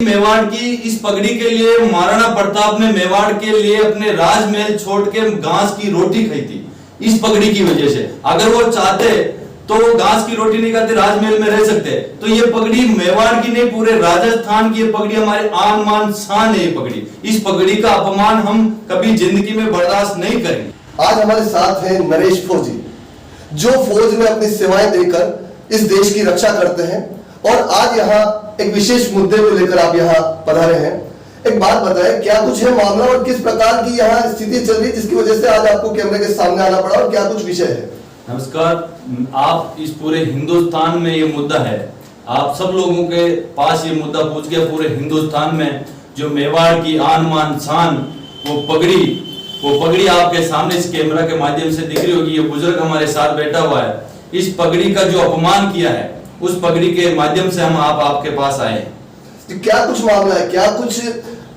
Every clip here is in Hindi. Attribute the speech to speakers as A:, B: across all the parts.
A: मेवाड़ की इस पगड़ी के लिए महाराणा प्रताप ने मेवाड़ के लिए अपने राजमहल छोड़ के घास की रोटी खाई थी, इस पगड़ी की वजह से। अगर वो चाहते तो वो घास की रोटी नहीं खाते, राजमहल में रह सकते। तो ये पगड़ी मेवाड़ की नहीं, पूरे राजस्थान की ये पगड़ी हमारे आन मान शान है। ये पगड़ी, इस पगड़ी का अपमान हम कभी जिंदगी में बर्दाश्त नहीं करेंगे।
B: आज हमारे साथ हैं नरेश फौजी, जो फौज में अपनी सेवाएं देकर इस देश की रक्षा करते हैं, और आज यहाँ एक विशेष मुद्दे को लेकर आप यहाँ पधारे हैं। एक बात बताएं, क्या कुछ है मामला और किस प्रकार की यहाँ स्थिति चल रही जिसकी वजह से आज आपको कैमरे के सामने आना पड़ा, और क्या कुछ विषय है?
A: नमस्कार। आप इस पूरे हिंदुस्तान में ये मुद्दा है, आप सब लोगों के पास ये मुद्दा पहुंच गया। पूरे हिंदुस्तान में जो मेवाड़ की आन मान शान वो पगड़ी आपके सामने इस कैमरा के माध्यम से दिख रही होगी। ये बुजुर्ग हमारे साथ बैठा हुआ है, इस पगड़ी का जो अपमान किया है उस पगड़ी के माध्यम से हम आपके पास आए हैं।
B: क्या कुछ मामला है, क्या कुछ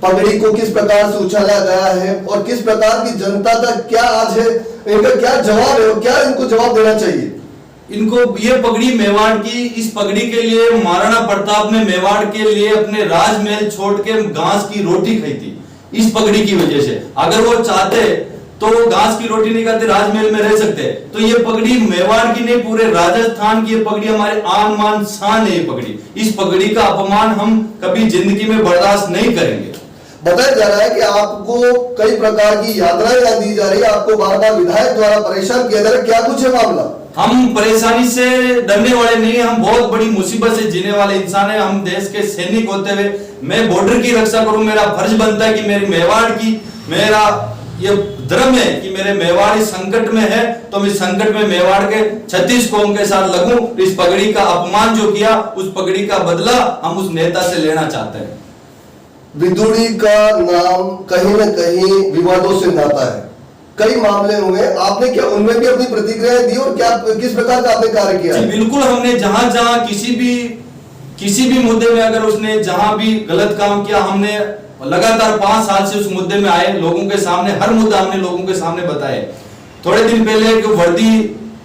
B: पगड़ी को किस प्रकार से उछाला गया है, और किस प्रकार की जनता तक क्या आज है, इनका क्या जवाब है, क्या इनको जवाब देना चाहिए?
A: इनको ये पगड़ी मेवाड़ की, इस पगड़ी के लिए महाराणा प्रताप ने मेवाड़ के लिए अपने राजमहल छोड़ के घास की रोटी खाई थी, इस पगड़ी की वजह से। अगर वो चाहते तो वो घास की रोटी नहीं खाते, राजमहल में रह सकते। तो ये पगड़ी मेवाड़ की नहीं, पूरे राजस्थान की ये पगड़ी हमारे आन मान शान है। ये पगड़ी, इस पगड़ी का अपमान हम कभी जिंदगी में बर्दाश्त नहीं करेंगे।
B: बताया जा रहा है कि आपको कई प्रकार की यात्राएं दी जा रही है, आपको बार बार विधायक द्वारा परेशान किया जा रहा है, क्या कुछ है मामला?
A: हम परेशानी से डरने वाले नहीं है, हम बहुत बड़ी मुसीबत से जीने वाले इंसान है। हम देश के सैनिक होते हुए मैं बॉर्डर की रक्षा करूं, मेरा फर्ज बनता है कि मेरी मेवाड़ की, मेरा ये धर्म है कि मेरे मेवाड़ इस संकट में है, तो मैं इस संकट में मेवाड़ के 36 कौम के साथ लगूं। इस पगड़ी का अपमान जो किया, उस पगड़ी का बदला हम उस नेता से लेना चाहते हैं।
B: विदुड़ी का नाम कहीं न कहीं विवादों से नाता है, कई मामले हुए, आपने क्या उनमें भी अपनी प्रतिक्रियाएं दी, और क्या किस प्रकार का आपने कार्य किया?
A: बिल्कुल, हमने जहां जहां किसी भी मुद्दे में अगर उसने जहां भी गलत काम किया, हमने लगातार 5 साल से उस मुद्दे में आए, लोगों के सामने हर मुद्दा हमने लोगों के सामने बताया। थोड़े दिन पहले एक वर्दी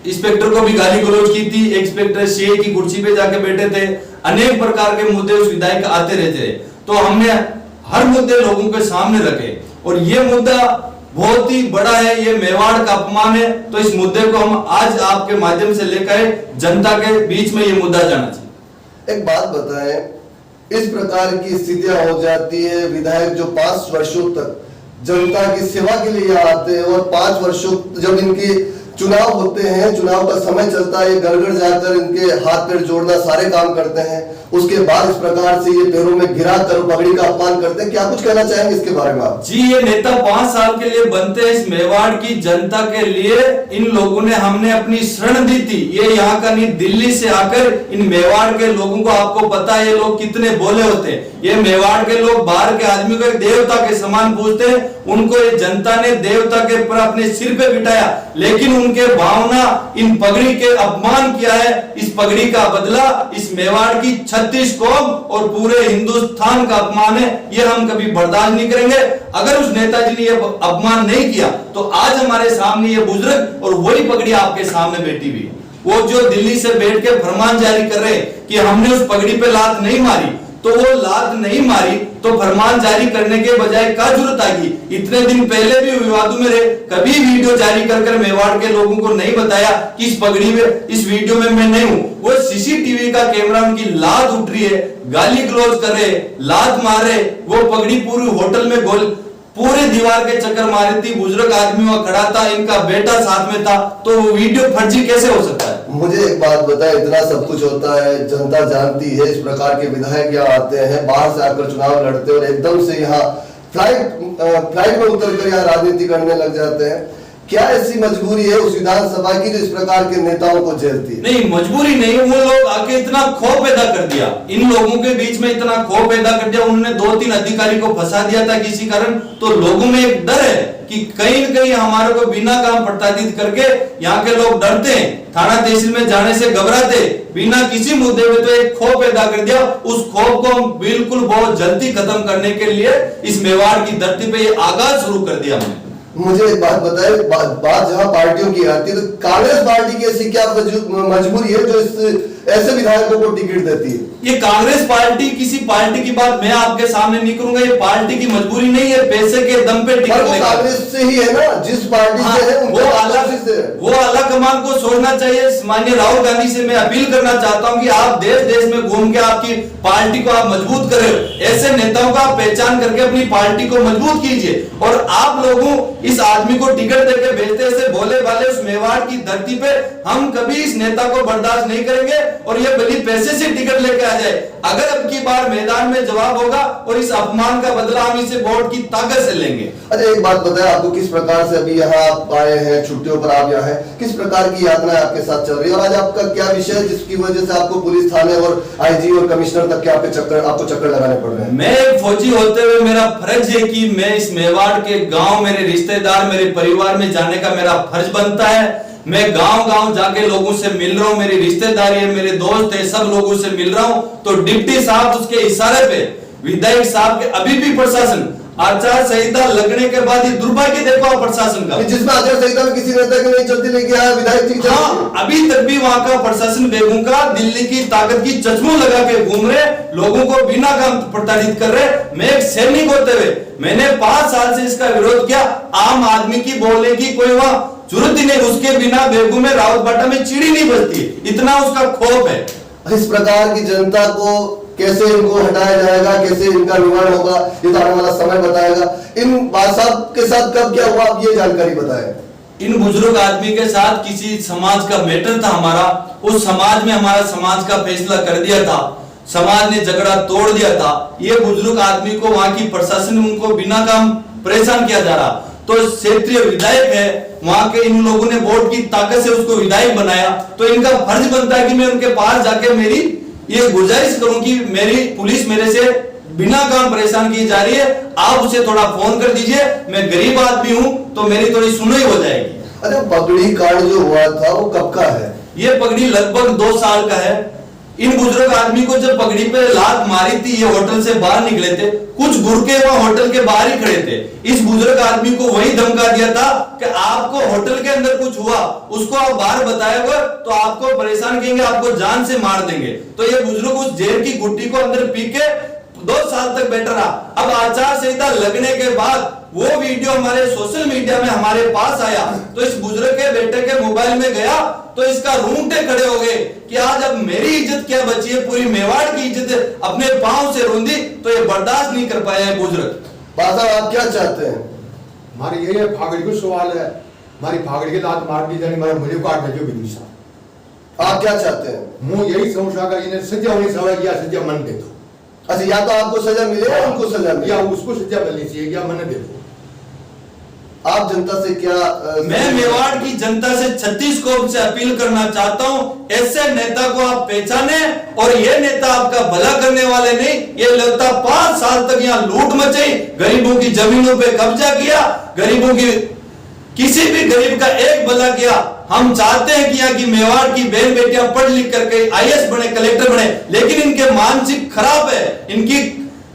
A: इंस्पेक्टर को भी गाली गलौज की थी, इंस्पेक्टर शेर की कुर्सी पे जाके बैठे थे, अनेक प्रकार के मुद्दे उस विधायक आते रहते थे। तो हमने हर मुद्दे लोगों के सामने रखे, और ये मुद्दा बहुत ही बड़ा है, ये मेवाड़ का अपमान है। तो इस मुद्दे को हम आज आपके माध्यम से लेकर जनता के बीच में ये मुद्दा जाना चाहिए।
B: एक बात बताएं, इस प्रकार की स्थितियां हो जाती है, विधायक जो 5 वर्षों तक जनता की सेवा के लिए आते हैं, और 5 वर्षों जब इनके चुनाव होते हैं, चुनाव का समय चलता है, घर घर जाकर इनके हाथ पैर जोड़ना सारे काम करते हैं, उसके बाद इस प्रकार से ये पैरों में गिरा कर पगड़ी का अपमान करते हैं, क्या कुछ कहना चाहेंगे इसके बारे में आप?
A: जी, ये नेता 5 साल के लिए बनते हैं, इस मेवाड़ की जनता के लिए इन लोगों ने, हमने अपनी शरण दी थी। ये यहाँ का नहीं, दिल्ली से आकर इन मेवाड़ के लोगों को, आपको पता है ये लोग कितने बोले होते हैं। ये मेवाड़ के लोग बाहर के आदमी को एक देवता के समान पूजते हैं, उनको ये जनता ने देवता के ऊपर अपने सिर पे बिठाया, लेकिन उनके भावना इन पगड़ी के अपमान किया है। इस पगड़ी का बदला इस मेवाड़ की 36 कौम और पूरे हिंदुस्तान का अपमान है, ये हम कभी बर्दाश्त नहीं करेंगे। अगर उस नेताजी ने ये अपमान नहीं किया तो आज हमारे सामने ये बुजुर्ग और वही पगड़ी आपके सामने बैठी हुई, वो जो दिल्ली से बैठ के फरमान जारी कर रहे हैं कि हमने उस पगड़ी पे लात नहीं मारी, तो वो लात नहीं मारी तो फरमान जारी करने के बजाय क्या जरूरत आ गई? इतने दिन पहले भी विवादों में रहे, कभी वीडियो जारी कर मेवाड़ के लोगों को नहीं बताया कि इस पगड़ी में, इस वीडियो में मैं नहीं हूं। वो सीसीटीवी का कैमरा उनकी लात उठ रही है, गाली गलौज कर रहे, लात मार रहे, वो पगड़ी पूरी होटल में गोल पूरे दीवार के चक्कर मारी थी, बुजुर्ग आदमी वहां खड़ा था, इनका बेटा साथ में था, तो वो वीडियो फर्जी कैसे हो सकता है?
B: मुझे एक बात बताएं, इतना सब कुछ होता है, जनता जानती है, इस प्रकार के विधायक यहाँ आते हैं, बाहर से आकर चुनाव लड़ते हैं, और एकदम से यहाँ फ्लाइट में उतरकर यहाँ राजनीति करने लग जाते हैं। क्या ऐसी मजबूरी है उस विधानसभा की जो इस प्रकार के नेताओं को झेलती है?
A: नहीं, मजबूरी नहीं, वो लोग आके इतना खौफ पैदा कर दिया, इन लोगों के बीच में इतना खौफ पैदा कर दिया, उन्होंने 2-3 अधिकारी को फंसा दिया था किसी कारण। तो लोगों में एक डर है कि कहीं न कहीं हमारे को बिना काम प्रताड़ित करके यहाँ के लोग डरते हैं, थाना तहसील में जाने से घबराते, बिना किसी मुद्दे में, तो एक खौफ पैदा कर दिया। उस खौफ को हम बिल्कुल बहुत जल्दी खत्म करने के लिए इस मेवाड़ की धरती पे ये आगाज शुरू कर दिया हमने।
B: मुझे एक बात बताए, बात जहां पार्टियों की आती है, तो कांग्रेस पार्टी की ऐसी क्या मजबूरी है जो ऐसे विधायकों को टिकट देती है?
A: ये कांग्रेस पार्टी किसी पार्टी की बात मैं आपके सामने नहीं करूंगा, ये पार्टी की मजबूरी नहीं है, पैसे के दम पे टिकट लेगा।
B: कांग्रेस से ही है ना, जिस पार्टी से है
A: वो आला कमान को छोड़ना चाहिए। माननीय राहुल गांधी से मैं अपील करना चाहता हूं कि आप देश देश में घूम के आपकी पार्टी को आप मजबूत करें, ऐसे नेताओं का पहचान करके अपनी पार्टी को मजबूत कीजिए। और आप लोगों इस आदमी को टिकट देके भेजते ऐसे भोले भाले उस मेवाड़ की धरती पे, हम कभी इस नेता को बर्दाश्त नहीं करेंगे और ये बली पैसे से टिकट लेके आ जाए। अगर अब की बार मैदान में जवाब होगा और इस अपमान का बदला हम इसे वोट की ताकत से लेंगे।
B: अच्छा एक बात बताएं, आपको किस प्रकार से अभी यहाँ आप आए हैं, छुट्टियों पर आप यहाँ हैं, किस प्रकार की यातना आपके साथ चल रही है और आज आपका क्या विषय है जिसकी वजह से आपको पुलिस थाने और आईजी और कमिश्नर तक के आपको चक्कर लगाने पड़ रहे हैं?
A: मैं एक फौजी होते हुए मेरा फर्ज है कि मैं इस मेवाड़ के गांव, मेरे रिश्तेदार, मेरे परिवार में जाने का मेरा फर्ज बनता है। मैं गांव-गांव जाके लोगों से मिल रहा हूं, मेरी रिश्तेदारी है, मेरे दोस्त है, सब लोगों से मिल रहा हूं। तो डिप्टी साहब उसके इशारे पे, विधायक साहब के अभी भी प्रशासन आचार संहिता लगने के बाद ये दुर्भाग्य देखो प्रशासन का,
B: जिसमें आचार संहिता में किसी नेता की नहीं चलती लेके आया विधायक की।
A: हाँ, अभी तक भी वहां का प्रशासन बेगम का दिल्ली की ताकत की चश्मों लगा के घूम रहे, लोगों को बिना काम प्रताड़ित कर रहे। मैं एक सैनिक होते हुए मैंने 5 साल से इसका विरोध किया। आम आदमी की बोलने की कोई वहां जरूरत ही नहीं, उसके बिना बेगू में रावत बाटा में चिड़ी नहीं बजती, इतना उसका खौफ है।
B: इस प्रकार की जनता को कैसे इनको हटाया जाएगा, कैसे इनका निवारण होगा, ये तो आने वाला समय बताएगा। इन साहब के साथ कब क्या हुआ, आप ये जानकारी बताएं।
A: इन बुजुर्ग आदमी के साथ किसी समाज का मैटर था हमारा, उस समाज में हमारा समाज का फैसला कर दिया था, समाज ने झगड़ा तोड़ दिया था। ये बुजुर्ग आदमी को वहां की प्रशासन उनको बिना काम परेशान किया जा रहा, तो क्षेत्रीय विधायक है वहां के, इन लोगों ने वोट की ताकत से उसको विधायक बनाया, तो इनका फर्ज बनता है कि मैं उनके पास जाके मेरी ये गुजारिश करूं कि मेरी पुलिस मेरे से बिना काम परेशान की जा रही है, आप उसे थोड़ा फोन कर दीजिए, मैं गरीब आदमी हूं तो मेरी थोड़ी सुनवाई हो जाएगी।
B: अरे पगड़ी कांड जो हुआ था वो कब का है?
A: ये पगड़ी लगभग 2 साल का है। इन बुजुर्ग आदमी को जब पगड़ी पे लात मारी थी, ये होटल से बाहर निकले थे, कुछ गुरके वहां होटल के बाहर ही खड़े थे। इस बुजुर्ग आदमी को वही धमका दिया था कि आपको होटल के अंदर कुछ हुआ, उसको आप बाहर बताएगा तो आपको परेशान करेंगे, आपको जान से मार देंगे। तो ये बुजुर्ग उस जेल की गुट्टी को अंदर पी के 2 साल तक बैठा रहा। अब आचार संहिता लगने के बाद वो वीडियो हमारे सोशल मीडिया में हमारे पास आया, तो इस बुजुर्ग के बेटे के मोबाइल में गया तो इसका रूंगटे खड़े हो गए कि आज अब मेरी इज्जत क्या बची है, पूरी मेवाड़ की इज्जत अपने पांव से रोंदी, तो ये बर्दाश्त नहीं कर पाया है बुजुर्ग।
B: बादशाह आप क्या चाहते हैं?
C: हमारी यही है, फागड़ी को सवाल है, हमारी फागड़ी के दांत मार दी जानी, मुझे काट दे जो बिल्ली साहब।
B: आप क्या चाहते हैं?
C: मुझे यही समझा कर इन्हें सजा होनी सवाल किया, सजा मन दे दो।
B: अच्छा, या तो आपको सजा मिले या उनको सजा मिले,
C: या उसको सजा मिलनी चाहिए, या मन दे दो।
B: आप जनता से क्या
A: मैं मेवाड़ की जनता से छत्तीसगढ़ से अपील करना चाहता हूं, ऐसे नेता को आप पहचाने और ये नेता आपका भला करने वाले नहीं। ये लगता 5 साल तक यहाँ लूट मचाई, गरीबों की जमीनों पे कब्जा किया, गरीबों की किसी भी गरीब का एक भला किया। हम चाहते हैं कि यहाँ की मेवाड़ की बहन बेटियां पढ़ लिख करके IAS बने, कलेक्टर बने, लेकिन इनके मानसिक खराब है, इनकी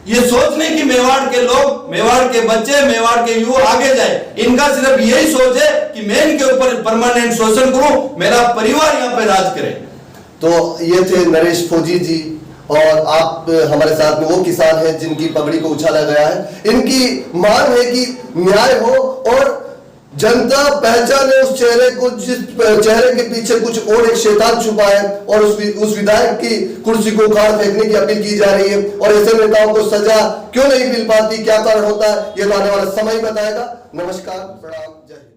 A: ये सोच नहीं कि मेवाड़ के लोग, मेवाड़ के बच्चे, मेवाड़ के युवा आगे जाए। इनका सिर्फ यही सोच है कि मैं इनके ऊपर परमानेंट शोषण करूं, मेरा परिवार यहाँ पे राज करे।
B: तो ये थे नरेश फौजी जी, और आप हमारे साथ में वो किसान हैं जिनकी पगड़ी को उछाला गया है। इनकी मांग है कि न्याय हो और जनता पहचाने उस चेहरे को, जिस चेहरे के पीछे कुछ और एक शैतान छुपा है, और उस विधायक की कुर्सी को उखाड़ फेंकने की अपील की जा रही है। और ऐसे नेताओं को सजा क्यों नहीं मिल पाती, क्या कारण होता है, ये तो आने वाला समय बताएगा। नमस्कार, प्रणाम, जय हिंद।